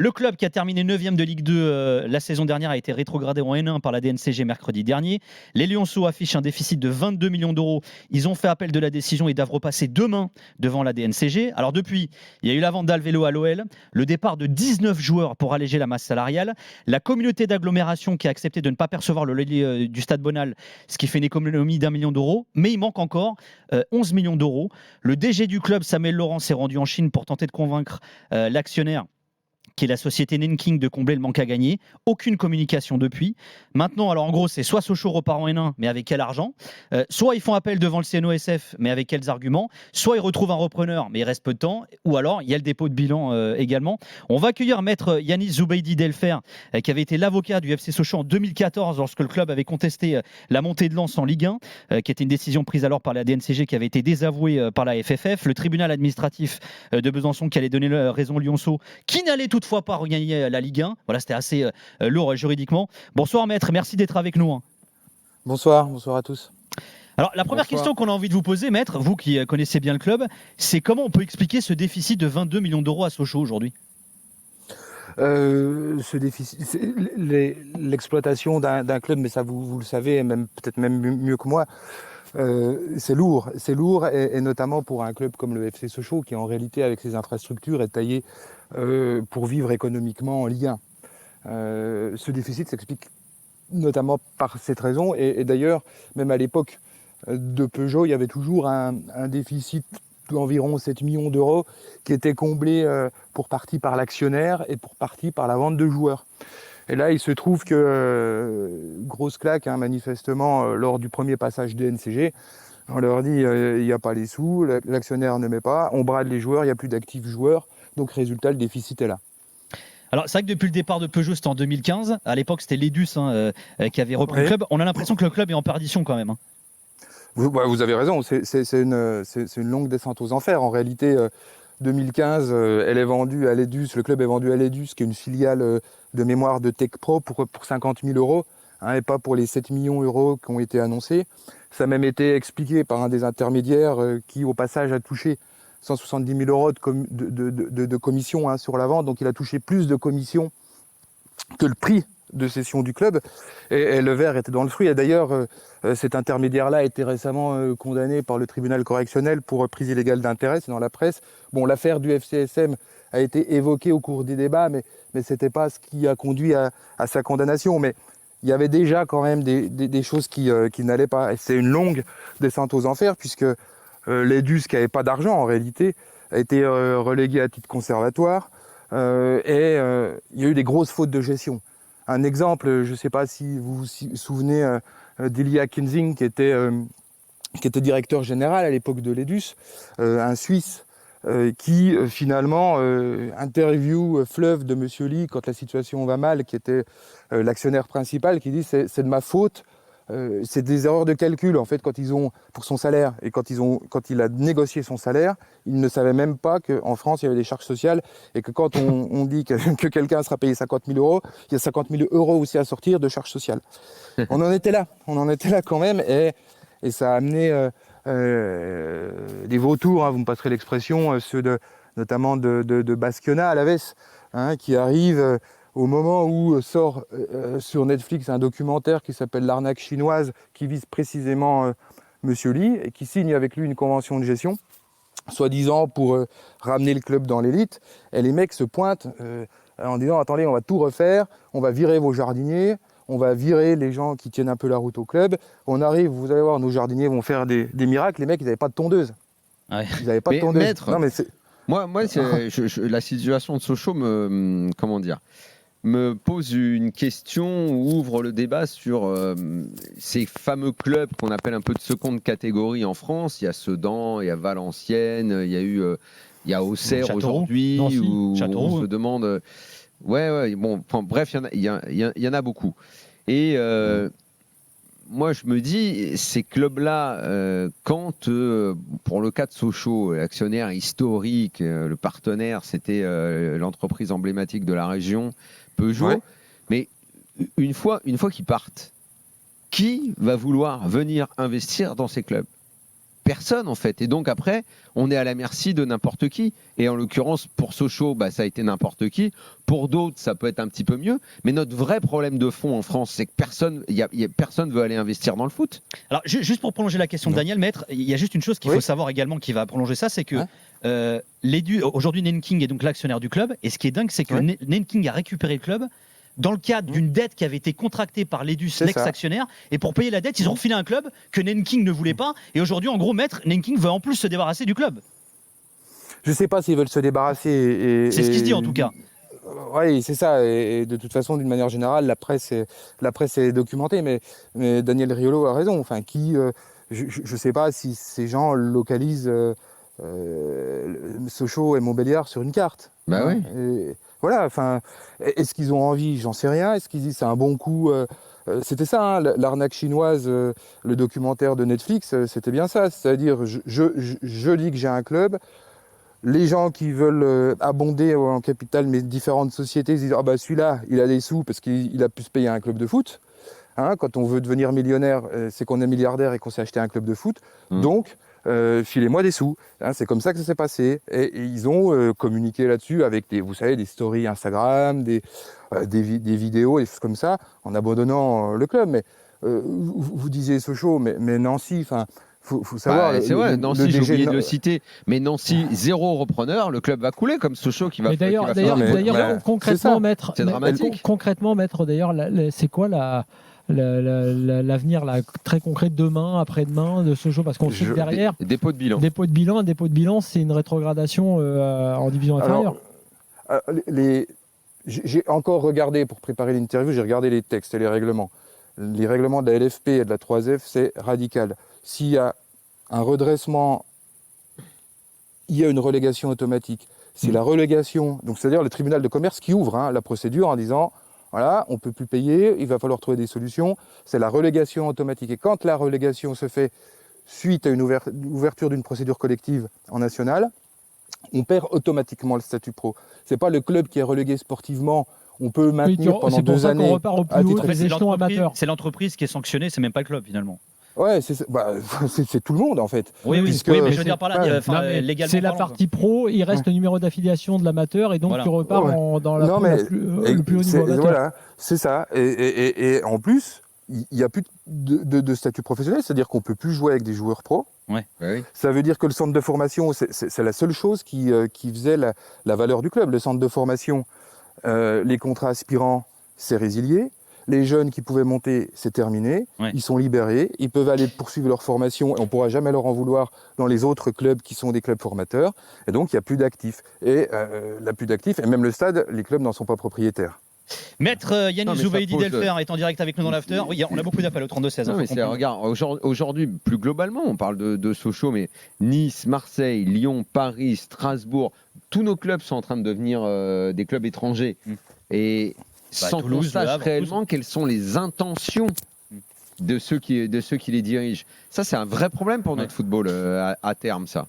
Le club qui a terminé 9e de Ligue 2 la saison dernière a été rétrogradé en N1 par la DNCG mercredi dernier. Les Lyonceaux affichent un déficit de 22 millions d'euros. Ils ont fait appel de la décision et doivent repasser demain devant la DNCG. Alors depuis, il y a eu la vente d'Alvelo à l'OL, le départ de 19 joueurs pour alléger la masse salariale, la communauté d'agglomération qui a accepté de ne pas percevoir le loyer du Stade Bonal, ce qui fait une économie d'1 million d'euros, mais il manque encore 11 millions d'euros. Le DG du club, Samuel Laurent, s'est rendu en Chine pour tenter de convaincre l'actionnaire qui est la société Nanking, de combler le manque à gagner. Aucune communication depuis. Maintenant, alors en gros, c'est soit Sochaux repart en N1, mais avec quel argent, soit ils font appel devant le CNOSF, mais avec quels arguments, soit ils retrouvent un repreneur, mais il reste peu de temps, ou alors il y a le dépôt de bilan également. On va accueillir maître Yanis Zoubeidi Delfer, qui avait été l'avocat du FC Sochaux en 2014, lorsque le club avait contesté la montée de Lens en Ligue 1, qui était une décision prise alors par la DNCG, qui avait été désavouée par la FFF. Le tribunal administratif de Besançon qui allait donner raison aux Lyonceaux, qui n'allait toutefois pas regagner la Ligue 1. Voilà, c'était assez lourd juridiquement. Bonsoir maître, merci d'être avec nous. Bonsoir à tous. Alors la première question qu'on a envie de vous poser, maître, vous qui connaissez bien le club, c'est comment on peut expliquer ce déficit de 22 millions d'euros à Sochaux aujourd'hui ? Ce déficit, l'exploitation d'un club, mais ça vous le savez, peut-être même mieux que moi, c'est lourd, et notamment pour un club comme le FC Sochaux, qui en réalité, avec ses infrastructures, est taillé pour vivre économiquement en Ligue 1. Ce déficit s'explique notamment par cette raison, et d'ailleurs, même à l'époque de Peugeot, il y avait toujours un déficit d'environ 7 millions d'euros qui était comblé pour partie par l'actionnaire et pour partie par la vente de joueurs. Et là, il se trouve que, grosse claque, manifestement, lors du premier passage DNCG, on leur dit il n'y a pas les sous, l'actionnaire ne met pas, on brade les joueurs, il n'y a plus d'actifs joueurs, donc résultat, le déficit est là. Alors c'est vrai que depuis le départ de Peugeot, c'était en 2015, à l'époque c'était l'Edus qui avait repris le club, on a l'impression que le club est en perdition quand même. Vous avez raison, c'est une longue descente aux enfers. En réalité, 2015, elle est vendue à l'Edus, le club est vendu à l'Edus, qui est une filiale de mémoire de Tech Pro pour 50 000 euros, et pas pour les 7 millions d'euros qui ont été annoncés. Ça a même été expliqué par un des intermédiaires qui, au passage, a touché 170 000 euros de commission sur la vente. Donc il a touché plus de commission que le prix de cession du club, et le verre était dans le fruit. Et d'ailleurs, cet intermédiaire-là a été récemment condamné par le tribunal correctionnel pour prise illégale d'intérêt, c'est dans la presse. Bon, l'affaire du FCSM a été évoquée au cours des débats, mais ce n'était pas ce qui a conduit à sa condamnation. Mais il y avait déjà quand même des choses qui n'allaient pas. Et c'est une longue descente aux enfers, puisque l'Edus, qui n'avait pas d'argent en réalité, a été relégué à titre conservatoire, et il y a eu des grosses fautes de gestion. Un exemple, je ne sais pas si vous vous souvenez d'Ilya Kinzing, qui était directeur général à l'époque de l'Edus, un Suisse qui finalement interview Fleuve de Monsieur Lee quand la situation va mal, qui était l'actionnaire principal, qui dit c'est de ma faute. C'est des erreurs de calcul en fait pour son salaire, et quand il a négocié son salaire, il ne savait même pas qu'en France il y avait des charges sociales, et que quand on dit que quelqu'un sera payé 50 000 euros, il y a 50 000 euros aussi à sortir de charges sociales. On en était là quand même, et ça a amené des vautours, vous me passerez l'expression, ceux notamment de Basquiona à l'Aves, qui arrive au moment où sort sur Netflix un documentaire qui s'appelle L'arnaque chinoise, qui vise précisément Monsieur Lee, et qui signe avec lui une convention de gestion, soi-disant pour ramener le club dans l'élite. Et les mecs se pointent en disant attendez, on va tout refaire, on va virer vos jardiniers, on va virer les gens qui tiennent un peu la route au club. On arrive, vous allez voir, nos jardiniers vont faire des miracles. Les mecs, ils n'avaient pas de tondeuse. Ouais. Ils n'avaient pas de tondeuse. Maître, non, mais moi la situation de Sochaux me pose une question, ouvre le débat sur ces fameux clubs qu'on appelle un peu de seconde catégorie en France. Il y a Sedan, il y a Valenciennes, il y a Auxerre aujourd'hui, où on se demande... Ouais, bon, bref, il y en a beaucoup. Et moi, je me dis, ces clubs-là, quand, pour le cas de Sochaux, l'actionnaire historique, le partenaire, c'était l'entreprise emblématique de la région, Peugeot, ouais. Mais une fois qu'ils partent, qui va vouloir venir investir dans ces clubs ? personne en fait. Et donc après, on est à la merci de n'importe qui. Et en l'occurrence, pour Sochaux, ça a été n'importe qui. Pour d'autres, ça peut être un petit peu mieux. Mais notre vrai problème de fond en France, c'est que personne veut aller investir dans le foot. Alors, juste pour prolonger la question de Daniel, maître, il y a juste une chose qu'il faut savoir également qui va prolonger ça, c'est que aujourd'hui, Nanking est donc l'actionnaire du club. Et ce qui est dingue, c'est que Nanking a récupéré le club dans le cadre d'une dette qui avait été contractée par l'Edus, l'ex-actionnaire. Et pour payer la dette, ils ont refilé un club que Nanking ne voulait pas. Et aujourd'hui, en gros, maître, Nanking veut en plus se débarrasser du club. Je ne sais pas s'ils veulent se débarrasser. C'est ce qui se dit en tout cas. Oui, c'est ça. Et de toute façon, d'une manière générale, la presse est documentée. Mais Daniel Riolo a raison. Enfin, je ne sais pas si ces gens localisent Sochaux et Montbéliard sur une carte. Bah oui. Voilà. Enfin, est-ce qu'ils ont envie? J'en sais rien. Est-ce qu'ils disent c'est un bon coup? C'était ça, hein, l'arnaque chinoise, le documentaire de Netflix, c'était bien ça. C'est-à-dire, je dis que j'ai un club. Les gens qui veulent abonder en capital mes différentes sociétés se disent ah bah celui-là il a des sous parce qu'il a pu se payer un club de foot. Hein, quand on veut devenir millionnaire, c'est qu'on est milliardaire et qu'on s'est acheté un club de foot. Donc filez-moi des sous. Hein, c'est comme ça que ça s'est passé. Et ils ont communiqué là-dessus avec des stories Instagram, des vidéos, des choses comme ça, en abandonnant le club. Mais vous disiez Sochaux, mais Nancy, enfin. Faut savoir. C'est vrai, Nancy, j'ai oublié de le citer, mais Nancy, 0 repreneur, le club va couler comme Sochaux qui va. D'ailleurs, concrètement, maître. C'est dramatique. Concrètement, maître. D'ailleurs, c'est quoi l'avenir très concret demain, après-demain de Sochaux, parce qu'on sait que derrière. Dépôt de bilan. Un dépôt de bilan, c'est une rétrogradation en division inférieure. J'ai encore regardé pour préparer l'interview, j'ai regardé les textes et les règlements. Les règlements de la LFP et de la 3F, c'est radical. S'il y a un redressement, il y a une relégation automatique. C'est la relégation, donc c'est-à-dire le tribunal de commerce qui ouvre la procédure en disant voilà, on ne peut plus payer, il va falloir trouver des solutions. C'est la relégation automatique. Et quand la relégation se fait suite à une ouverture d'une procédure collective en national, on perd automatiquement le statut pro. Ce n'est pas le club qui est relégué sportivement. On peut maintenir pendant 2 années. Qu'on repart au plus haut des échelons amateurs. C'est l'entreprise qui est sanctionnée, c'est même pas le club finalement. Ouais, c'est tout le monde en fait. Oui, mais je veux dire par là, légalement. C'est la partie pro, il reste le numéro d'affiliation de l'amateur et donc tu repars dans le plus haut niveau amateur. Voilà, c'est ça. Et en plus, il n'y a plus de statut professionnel, c'est-à-dire qu'on ne peut plus jouer avec des joueurs pros. Ouais. Oui. Ça veut dire que le centre de formation, c'est la seule chose qui faisait la valeur du club. Le centre de formation, les contrats aspirants, c'est résilié. Les jeunes qui pouvaient monter, c'est terminé. Ouais. Ils sont libérés. Ils peuvent aller poursuivre leur formation et on ne pourra jamais leur en vouloir dans les autres clubs qui sont des clubs formateurs. Et donc, il n'y a plus d'actifs. Et même le stade, les clubs n'en sont pas propriétaires. Maître Yannis Zoubaïdi Delfer est en direct avec nous dans l'after. Oui, on a beaucoup d'appels au 32-16. Regarde, aujourd'hui, plus globalement, on parle de Sochaux, mais Nice, Marseille, Lyon, Paris, Strasbourg, tous nos clubs sont en train de devenir des clubs étrangers. Et sans qu'on sache réellement quelles sont les intentions de ceux qui les dirigent. Ça, c'est un vrai problème pour notre football à terme, ça.